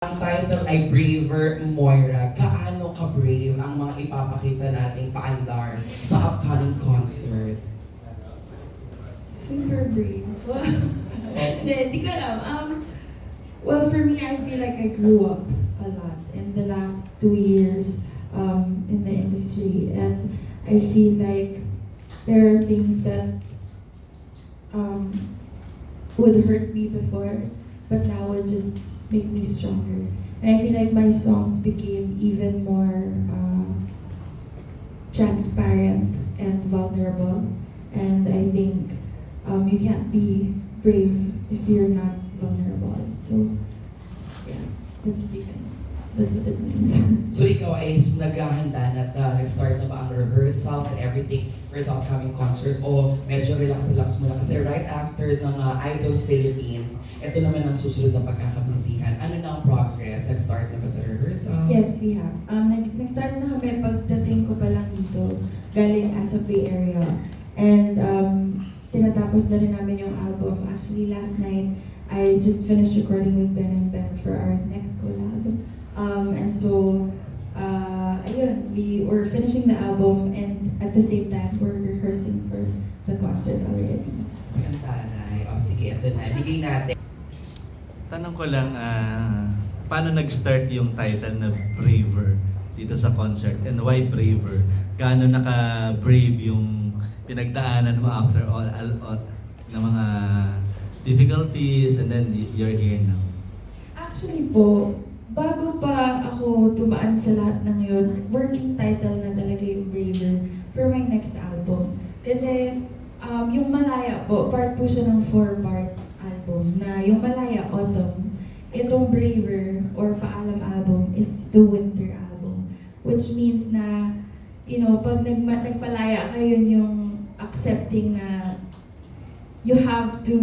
Ang title ay Braver, Moira. Gaano ka-brave ang mga ipapakita nating paandar sa upcoming concert? Super brave. Hindi ko alam. Well, for me, I feel like I grew up a lot in the last 2 years in the industry. And I feel like there are things that would hurt me before, but now would just make me stronger. And I feel like my songs became even more transparent and vulnerable. And I think you can't be brave if you're not vulnerable. So, yeah, that's what it means. So ikaw ay naghahanda na at nag-start na ba ang rehearsals and everything for the upcoming concert? O medyo relax mo lang? Kasi right after ng Idol Philippines, ito naman ang susunod na pagkakabisihan. Ano na ang progress? Nag-start na ba sa rehearsals? Yes, we have. Nag-start na kami pagdating ko pa lang dito, galing as a Bay Area. And tinatapos na rin namin yung album. Actually, last night, I just finished recording with Ben and Ben for our next collab. And so, ayun, we were finishing the album and at the same time, we're rehearsing for the concert already. Ay, ang taray. O sige, ito na. Bigay natin. Tanong ko lang, paano nag-start yung title na Braver dito sa concert? And why Braver? Gaano naka-brave yung pinagdaanan mo after all na mga difficulties and then you're here now? Actually po, bago pa ako tumaan sa lahat ng yun, working title na talaga yung Braver for my next album. Kasi yung Malaya po, part po siya ng 4-part album na yung Malaya Autumn, itong Braver or Paalam album is the winter album. Which means na, you know, pag nagpalaya kayo, yun yung accepting na you have to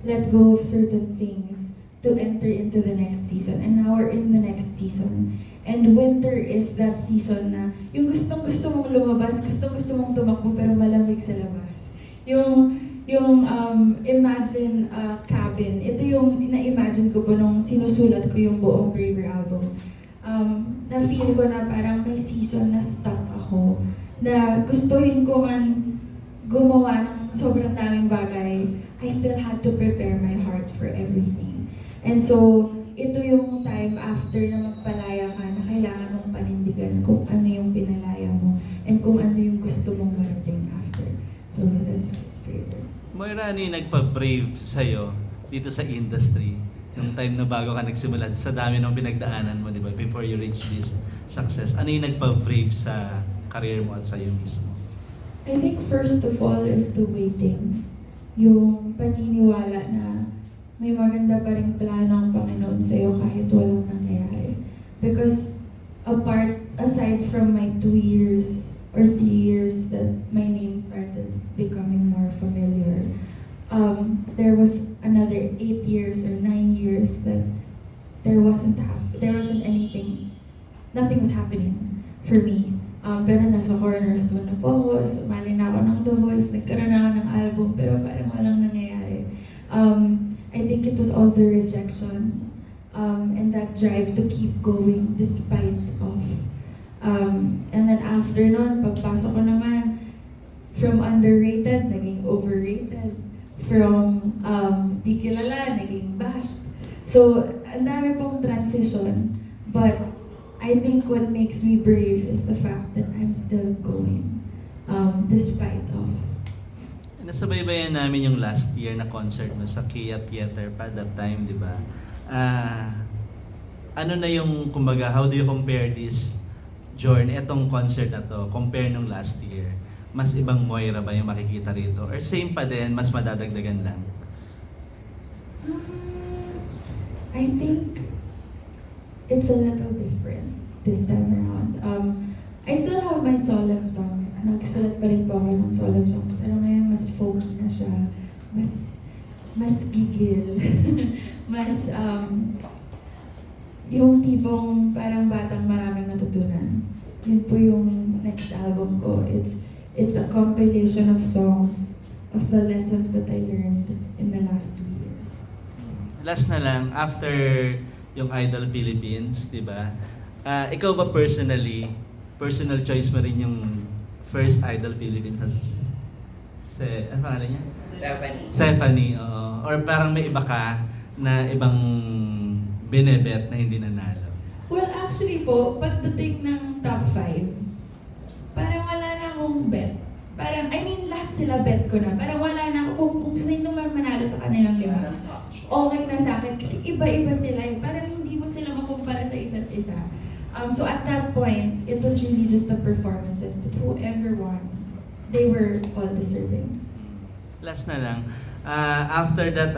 let go of certain things to enter into the next season. And now we're in the next season. And winter is that season na yung gustong-gusto mong lumabas, gustong-gusto mong tumakbo pero malamig sa labas. Yung Imagine a Cabin, ito yung na-imagine ko po nung sinusulat ko yung buong Braver album. Na-feel ko na parang may season na stuck ako, na gustuhin ko man gumawa ng sobrang daming bagay, I still had to prepare my heart for everything. And so, ito yung time after na magpalaya ka na kailangan mong panindigan kung ano yung pinalaya mo and kung ano yung gusto mong marating after. So, that's Braver. Moira, ano yung nagpa-brave sa'yo dito sa industry? Yung time na bago ka nagsimula, sa dami ng pinagdaanan mo, di ba? Before you reach this success, ano yung nagpa-brave sa career mo at sa'yo mismo? I think first of all is the waiting. Yung paniniwala na may maganda pa ring plano ang Panginoon sa'yo kahit walang nangyayari. Because aside from my 2 years or 3 years that my name started becoming more familiar, there was another 8 years or 9 years that there wasn't anything, nothing was happening for me. Pero nasa cornerstone na po ako, sumali na ako ng The Voice, nagkaroon na ako ng album, pero parang walang nangyayari. I think it was all the rejection and that drive to keep going despite of. And then after nun, pagpasok ko naman, from underrated, naging overrated. From di kilala, naging bashed. So, ang dami pong transition, but I think what makes me brave is the fact that I'm still going, despite of. Nasabaybayan namin yung last year na concert mo sa Kia Theater pa that time, di ba? Ano na yung, kumbaga, how do you compare this journey, etong concert na to, compare nung last year? Mas ibang Moira ba yung makikita rito? Or same pa din, mas madadagdagan lang? I think it's a little different this time around. I still have my solemn songs. Nagsulat pa rin po ako ng solemn songs. Pero ngayon, mas folky na siya. Mas gigil. mas, yung tipong parang batang maraming natutunan. Yun po yung next album ko. It's a compilation of songs of the lessons that I learned in the last 2 years. Last na lang, after yung Idol Philippines, di ba? Ikaw ba personal choice mo rin yung first Idol Philippines ano pangalan niya? Stephanie, oo. Or parang may iba ka na ibang binebet na hindi nanalo? Well, actually po, pagdating ng top 5, parang wala na akong bet. Parang, lahat sila bet ko na. Parang wala na ako kung sino man manalo sa kanilang 5. Okay na sa akin kasi iba-iba sila. Parang hindi mo sila makumpara sa isa't isa. So at that point, it was really just the performances. But whoever won, they were all deserving. Last na lang, after that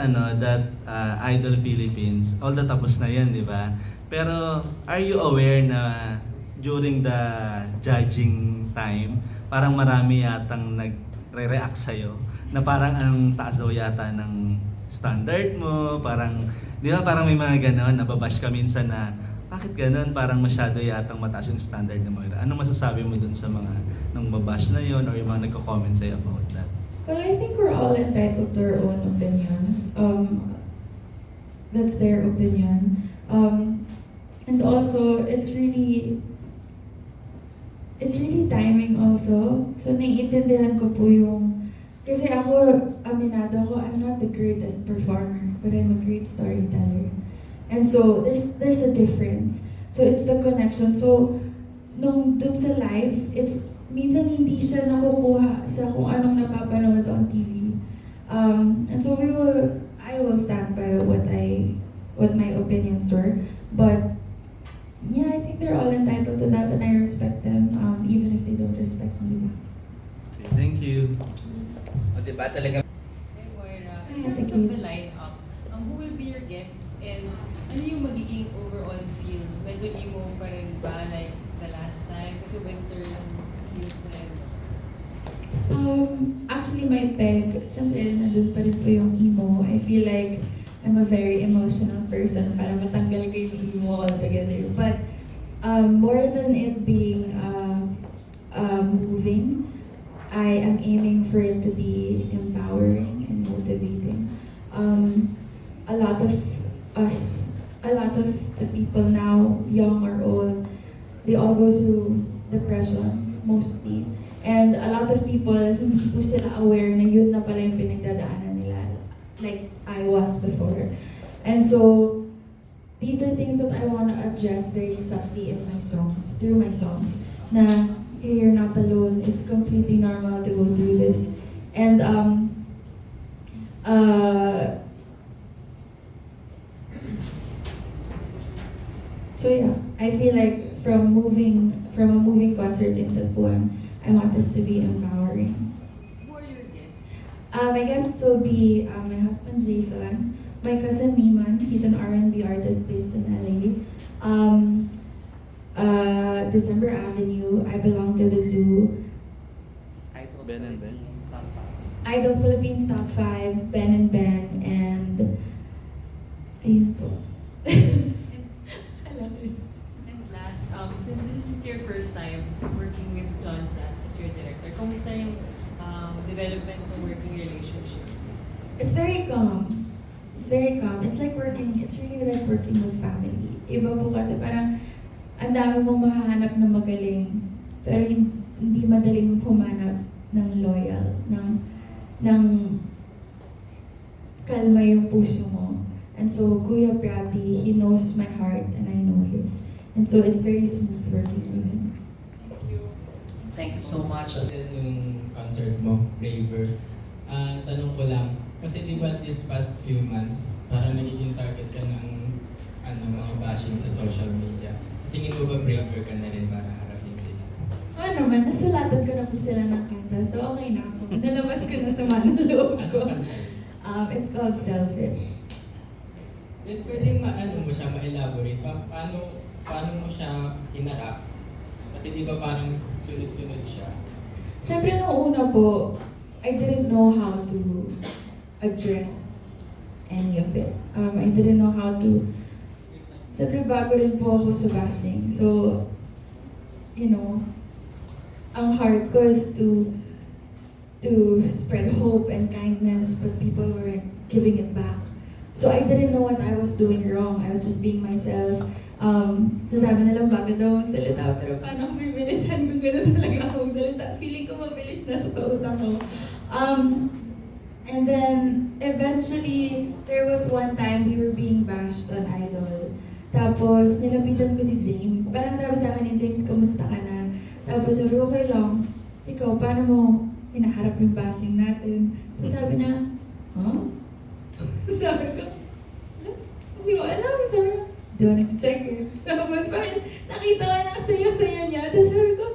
Idol Philippines, all the tapos na yan, di ba? Pero are you aware na during the judging time, parang marami yatang nagre-react sa'yo na parang ang taas daw yata ng standard mo, parang, di ba parang may mga ganon, nababash ka minsan na bakit ganon, parang masyado yatang mataas yung standard na Moira. Anong masasabi mo dun sa mga nang mabash na yon or yung mga nagko-comment sa'yo about that? Well, I think we're all entitled to our own opinions. That's their opinion. And also, it's really timing also. So, naiintindihan ko po yung, kasi ako, aminado ako, I'm not the greatest performer, but I'm a great storyteller. And so, there's a difference. So, it's the connection. So, nung dun sa live, minsan hindi siya nakukuha sa kung anong napapanood on TV. And so, I will stand by what my opinions were. But, yeah, I think they're all entitled to that and I respect them, even if they don't respect me back. Okay, thank you. O diba talaga? Hey Moira, Hi, in terms thank you. of the lineup, who will be your guests and ano yung magiging overall feel? Medyo emo pa rin ba like the last time? Kasi winter yung feels na yun. Actually, my peg, syempre, nandun pa rin po yung emo. I feel like I'm a very emotional person para matanggal ko yung emo altogether. But more than it being moving, I am aiming for it to be empowering and motivating. A lot of the people now, young or old, they all go through depression, mostly. And a lot of people, hindi po sila aware na yun na pala yung pinagdadaanan nila, like I was before. And so, these are things that I want to address very subtly in my songs, through my songs, na, hey, you're not alone, it's completely normal to go through this. And, so yeah, I feel like from a moving concert in Tungkol, I want this to be empowering. Who are your guests? My guests will be my husband Jason, my cousin Niman, he's an R&B artist based in LA. December Avenue, I belong to the zoo. Ben and Ben. Idol Philippines Top 5, Ben and Ben, and ayun po. And last, since this isn't your first time working with John Prats as your director, kumusta yung development ng working relationship? It's very calm. It's very calm. It's really like working with family. Iba po kasi parang ang dami mong mahahanap na magaling, pero hindi madaling humanap ng loyal, ng kalma yung puso mo. And so, Kuya Piatti, he knows my heart and I know his. And so, it's very smooth working with him. Thank you. Thank you so much. Yung concert mo, Braver. Tanong ko lang, kasi di ba this past few months, parang nagiging target ka ng mga bashing sa social media. Tingin mo ba braver ka na rin para harapin sila? Oo naman, nasulatan ko na po sila ng kanta, so okay na ako. Nalabas ko na sa manang loob ko. Ano kanta? It's called Selfish. Pwede mo siya ma-elaborate? Paano mo siya hinarap? Kasi di ba parang sunod-sunod siya? Siyempre, nung una po, I didn't know how to address any of it. I didn't know how to... Siyempre, bago rin po ako sa bashing. So, ang heart ko is to spread hope and kindness, but people were giving it back. So I didn't know what I was doing wrong. I was just being myself. Sasabi nilang bago daw magsalita, pero paano ko bibilisan kung gano'n talaga ako magsalita? Feeling ko mabilis na siya sa utak ko. And then, eventually, there was one time we were being bashed on Idol. Tapos, nilapitan ko si James. Parang sabi sa akin ni James, kamusta ka na? Tapos sabi ko, okay lang. Ikaw, paano mo hinaharap yung bashing natin? Tapos sabi niya, huh? Sabi ko, hindi ko alam. Sabi ko, di ba nag-check eh. Tapos parang nakita ko na saya-saya niya. Tapos sabi ko,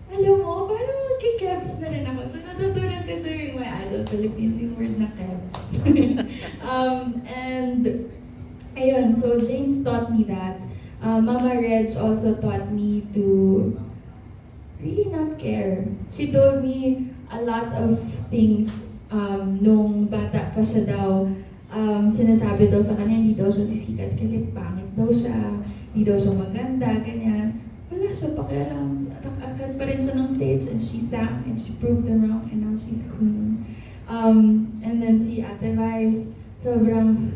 alam mo, parang magki-KEBS na rin ako. So natutunan ko during my Idol Philippines yung word na KEBS. And ayun, so James taught me that. Mama Reg also taught me to really not care. She told me a lot of things nung bata pa siya daw. Sinasabi daw sa kanya, hindi daw siya sisikat kasi pangit daw siya, hindi daw siya maganda, ganyan. Wala siya pakialam. Atak-akat pa rin siya ng stage and she sang and she proved them wrong and now she's queen. And then si Ate Vice, sobrang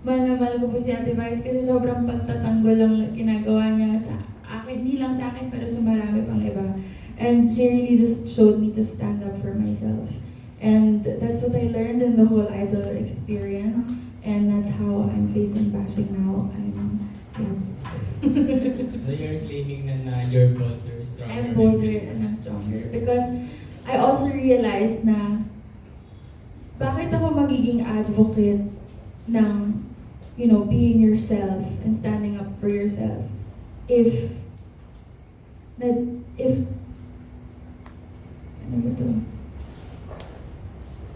mahal na mahal ko po si Ate Vice kasi sobrang pagtatanggol lang ginagawa niya sa akin, hindi lang sa akin pero sa marami pang iba. And she really just showed me to stand up for myself. And that's what I learned in the whole Idol experience. And that's how I'm facing bashing now. I'm KEBS. So you're claiming na you're bolder, stronger. I'm bolder and I'm stronger. Because I also realized na bakit ako magiging advocate ng, you know, being yourself and standing up for yourself if ano ba to?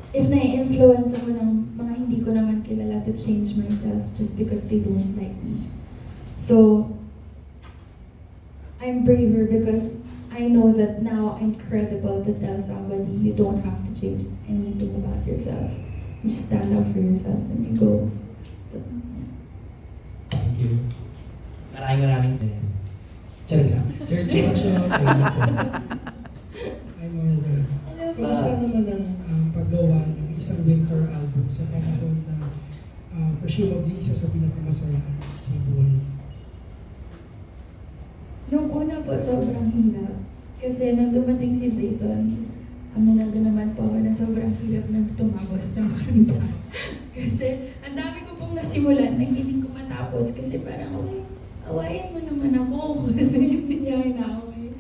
If na-influence ako ng mga hindi ko naman kilala to change myself just because they don't like me. So, I'm braver because I know that now I'm credible to tell somebody you don't have to change anything about yourself. You just stand up for yourself and you go. So, yeah. Thank you. Maraming yes. Charot lang. Sir Jojo, kayo na po. Hi, Moira. Hello po. Kamusta naman ang paggawa ng isang winter album sa panahon na presumably isa sa pinakamasaya sa buhay? Nung una po, sobrang hirap. Kasi nung dumating si Jason, aminado naman po ako na sobrang hirap na tumapos ng kanta. Kasi ang dami ko pong nasimulan na hindi ko matapos kasi parang, awayin mo naman ako kasi hindi niya inaaway.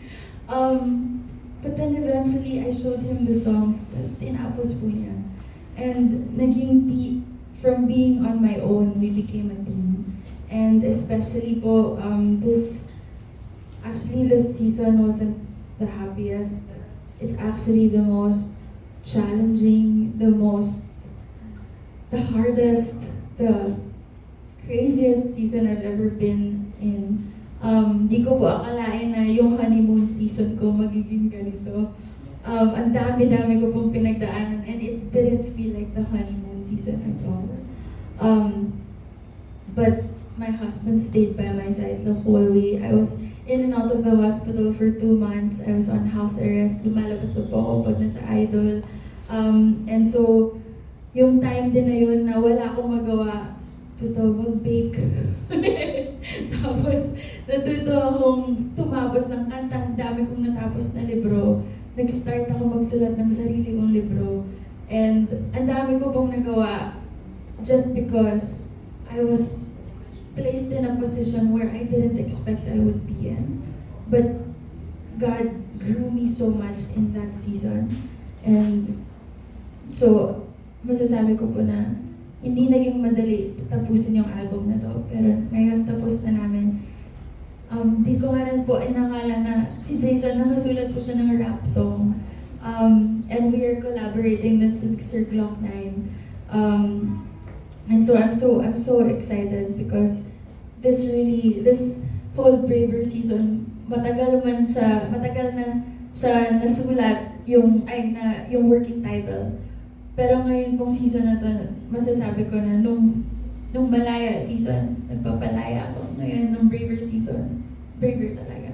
But then eventually, I showed him the songs, tapos tinapos po niya. And naging from being on my own, we became a team. And especially po, this season wasn't the happiest. It's actually the most challenging, the hardest, the craziest season I've ever been in. Di ko po akalain na yung honeymoon season ko magiging ganito. Ang dami-dami ko pong pinagdaanan and it didn't feel like the honeymoon season at all. But my husband stayed by my side the whole way. I was in and out of the hospital for 2 months. I was on house arrest. Lumalabas na po ako pag nasa Idol. And so, yung time din na yun na wala akong magawa, mag-bake. Tapos, natuto akong tumapos ng kanta. Ang dami kong natapos na libro. Nag-start ako magsulat ng sarili kong libro. And ang dami ko pong nagawa just because I was placed in a position where I didn't expect I would be in. But God grew me so much in that season. And so, masasabi ko po na hindi naging madali tapusin yung album na to. Pero ngayon tapos na namin. Di ko nga rin po inakala na si Jason nakasulat po siya ng rap song. And we are collaborating this with Sir Glock 9. And so I'm so excited because this whole Braver season, matagal na siya nasulat yung working title. Pero ngayon pong season na to, masasabi ko na nung Malaya season, nagpapalaya ako. Ngayon, nung Braver season, braver talaga.